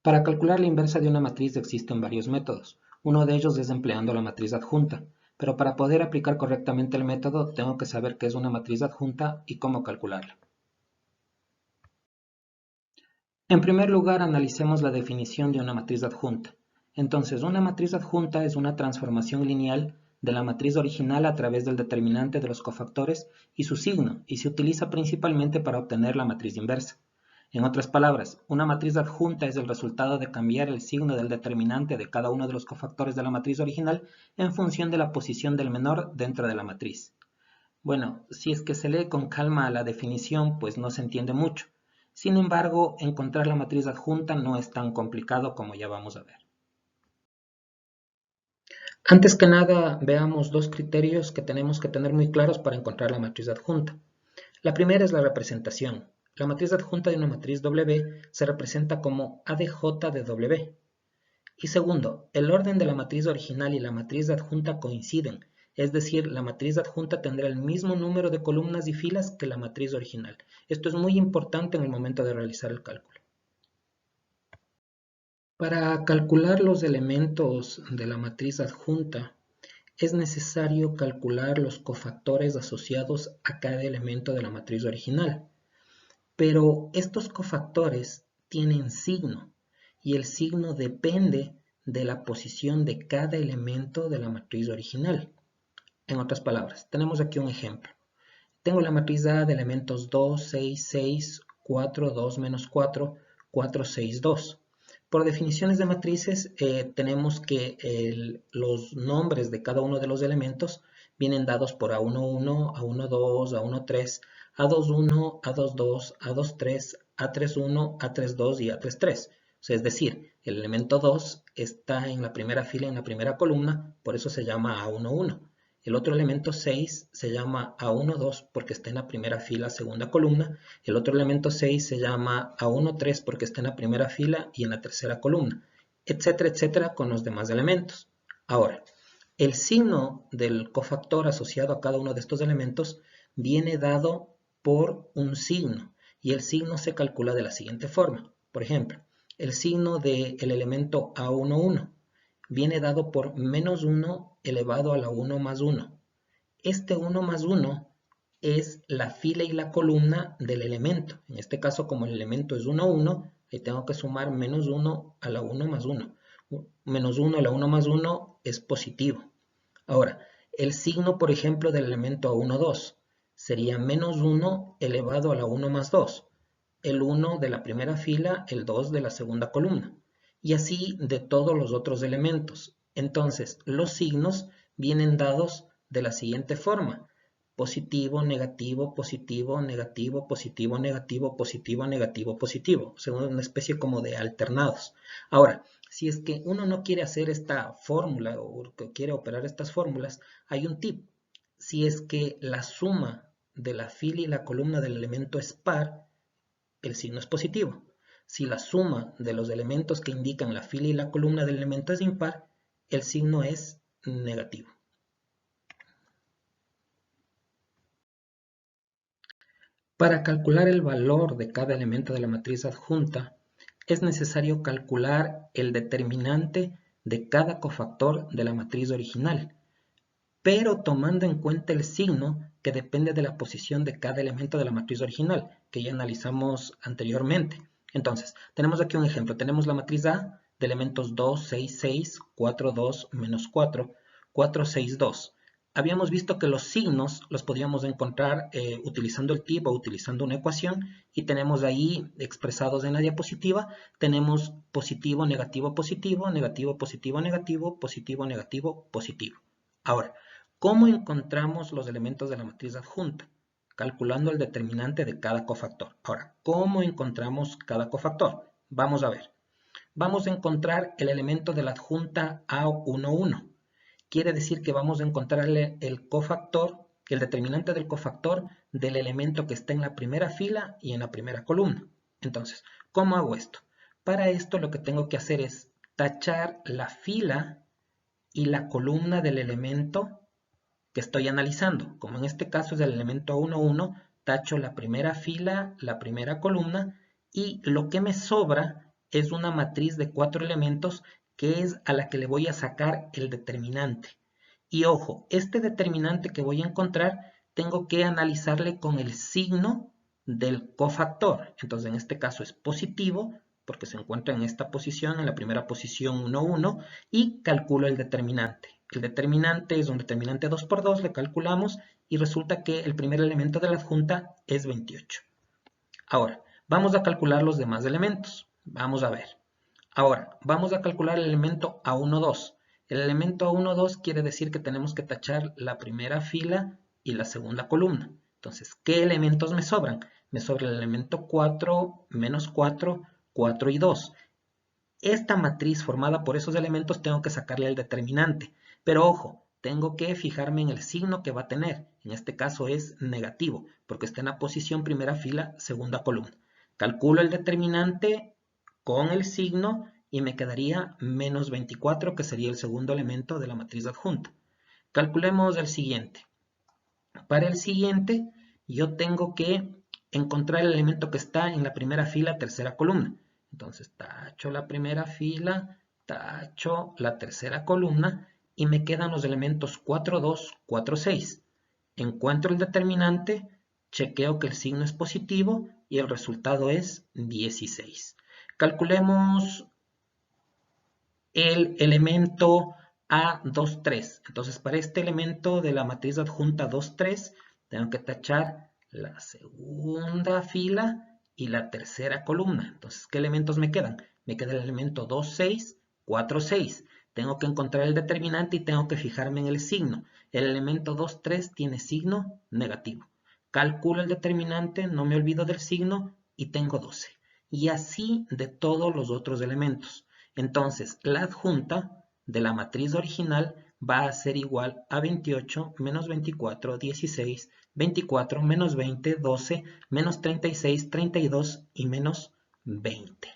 Para calcular la inversa de una matriz existen varios métodos. Uno de ellos es empleando la matriz adjunta, pero para poder aplicar correctamente el método tengo que saber qué es una matriz adjunta y cómo calcularla. En primer lugar, analicemos la definición de una matriz adjunta. Entonces, una matriz adjunta es una transformación lineal de la matriz original a través del determinante de los cofactores y su signo, y se utiliza principalmente para obtener la matriz inversa. En otras palabras, una matriz adjunta es el resultado de cambiar el signo del determinante de cada uno de los cofactores de la matriz original en función de la posición del menor dentro de la matriz. Bueno, si es que se lee con calma la definición, pues no se entiende mucho. Sin embargo, encontrar la matriz adjunta no es tan complicado como ya vamos a ver. Antes que nada, veamos dos criterios que tenemos que tener muy claros para encontrar la matriz adjunta. La primera es la representación. La matriz adjunta de una matriz W se representa como A de J de W. Y segundo, el orden de la matriz original y la matriz adjunta coinciden, es decir, la matriz adjunta tendrá el mismo número de columnas y filas que la matriz original. Esto es muy importante en el momento de realizar el cálculo. Para calcular los elementos de la matriz adjunta, es necesario calcular los cofactores asociados a cada elemento de la matriz original. Pero estos cofactores tienen signo, y el signo depende de la posición de cada elemento de la matriz original. En otras palabras, tenemos aquí un ejemplo. Tengo la matriz A de elementos 2, 6, 6, 4, 2, menos 4, 4, 6, 2. Por definiciones de matrices, tenemos que los nombres de cada uno de los elementos vienen dados por A11, A12, A13, A21, A22, A23, A31, A32 y A33. O sea, es decir, el elemento 2 está en la primera fila, en la primera columna, por eso se llama A11. El otro elemento 6 se llama A12 porque está en la primera fila, segunda columna. El otro elemento 6 se llama A13 porque está en la primera fila y en la tercera columna, etcétera, etcétera, con los demás elementos. Ahora, el signo del cofactor asociado a cada uno de estos elementos viene dado por un signo y el signo se calcula de la siguiente forma. Por ejemplo, el signo del elemento A11 viene dado por menos 1 elevado a la 1 más 1. Este 1 más 1 es la fila y la columna del elemento. En este caso, como el elemento es 1, 1, ahí tengo que sumar menos 1 a la 1 más 1. Menos 1 a la 1 más 1 es positivo. Ahora, el signo, por ejemplo, del elemento A1, 2 sería menos 1 elevado a la 1 más 2. El 1 de la primera fila, el 2 de la segunda columna. Y así de todos los otros elementos. Entonces, los signos vienen dados de la siguiente forma. Positivo, negativo, positivo, negativo, positivo, negativo, positivo, negativo, positivo. O sea, una especie como de alternados. Ahora, si es que uno no quiere hacer esta fórmula o quiere operar estas fórmulas, hay un tip. Si es que la suma de la fila y la columna del elemento es par, el signo es positivo. Si la suma de los elementos que indican la fila y la columna del elemento es impar, el signo es negativo. Para calcular el valor de cada elemento de la matriz adjunta, es necesario calcular el determinante de cada cofactor de la matriz original, pero tomando en cuenta el signo que depende de la posición de cada elemento de la matriz original, que ya analizamos anteriormente. Entonces, tenemos aquí un ejemplo. Tenemos la matriz A de elementos 2, 6, 6, 4, 2, menos 4, 4, 6, 2. Habíamos visto que los signos los podíamos encontrar utilizando el tip o utilizando una ecuación y tenemos ahí expresados en la diapositiva, tenemos positivo, negativo, positivo, negativo, positivo, negativo, positivo, negativo, positivo. Ahora, ¿cómo encontramos los elementos de la matriz adjunta? Calculando el determinante de cada cofactor. Ahora, ¿cómo encontramos cada cofactor? Vamos a ver. Vamos a encontrar el elemento de la adjunta A11. Quiere decir que vamos a encontrarle el cofactor, el determinante del cofactor del elemento que está en la primera fila y en la primera columna. Entonces, ¿cómo hago esto? Para esto lo que tengo que hacer es tachar la fila y la columna del elemento que estoy analizando. Como en este caso es el elemento A11, tacho la primera fila, la primera columna y lo que me sobra es una matriz de 4 elementos que es a la que le voy a sacar el determinante. Y ojo, este determinante que voy a encontrar tengo que analizarle con el signo del cofactor. Entonces en este caso es positivo porque se encuentra en esta posición, en la primera posición 1, 1, y calculo el determinante. El determinante es un determinante 2 por 2, le calculamos y resulta que el primer elemento de la adjunta es 28. Ahora, vamos a calcular los demás elementos. Vamos a ver. Ahora, vamos a calcular el elemento A1, 2. El elemento A1, 2 quiere decir que tenemos que tachar la primera fila y la segunda columna. Entonces, ¿qué elementos me sobran? Me sobra el elemento 4, menos 4, 4 y 2. Esta matriz formada por esos elementos tengo que sacarle el determinante. Pero ojo, tengo que fijarme en el signo que va a tener. En este caso es negativo, porque está en la posición primera fila, segunda columna. Calculo el determinante con el signo y me quedaría menos 24, que sería el segundo elemento de la matriz adjunta. Calculemos el siguiente. Para el siguiente, yo tengo que encontrar el elemento que está en la primera fila, tercera columna. Entonces, tacho la primera fila, tacho la tercera columna y me quedan los elementos 4, 2, 4, 6. Encuentro el determinante, chequeo que el signo es positivo y el resultado es 16. Calculemos el elemento A2, 3. Entonces, para este elemento de la matriz adjunta 2, 3, tengo que tachar la segunda fila y la tercera columna. Entonces, ¿qué elementos me quedan? Me queda el elemento 2, 6, 4, 6. Tengo que encontrar el determinante y tengo que fijarme en el signo. El elemento 2, 3 tiene signo negativo. Calculo el determinante, no me olvido del signo y tengo 12. Y así de todos los otros elementos. Entonces, la adjunta de la matriz original va a ser igual a 28 menos 24, 16, 24 menos 20, 12, menos 36, 32 y menos 20.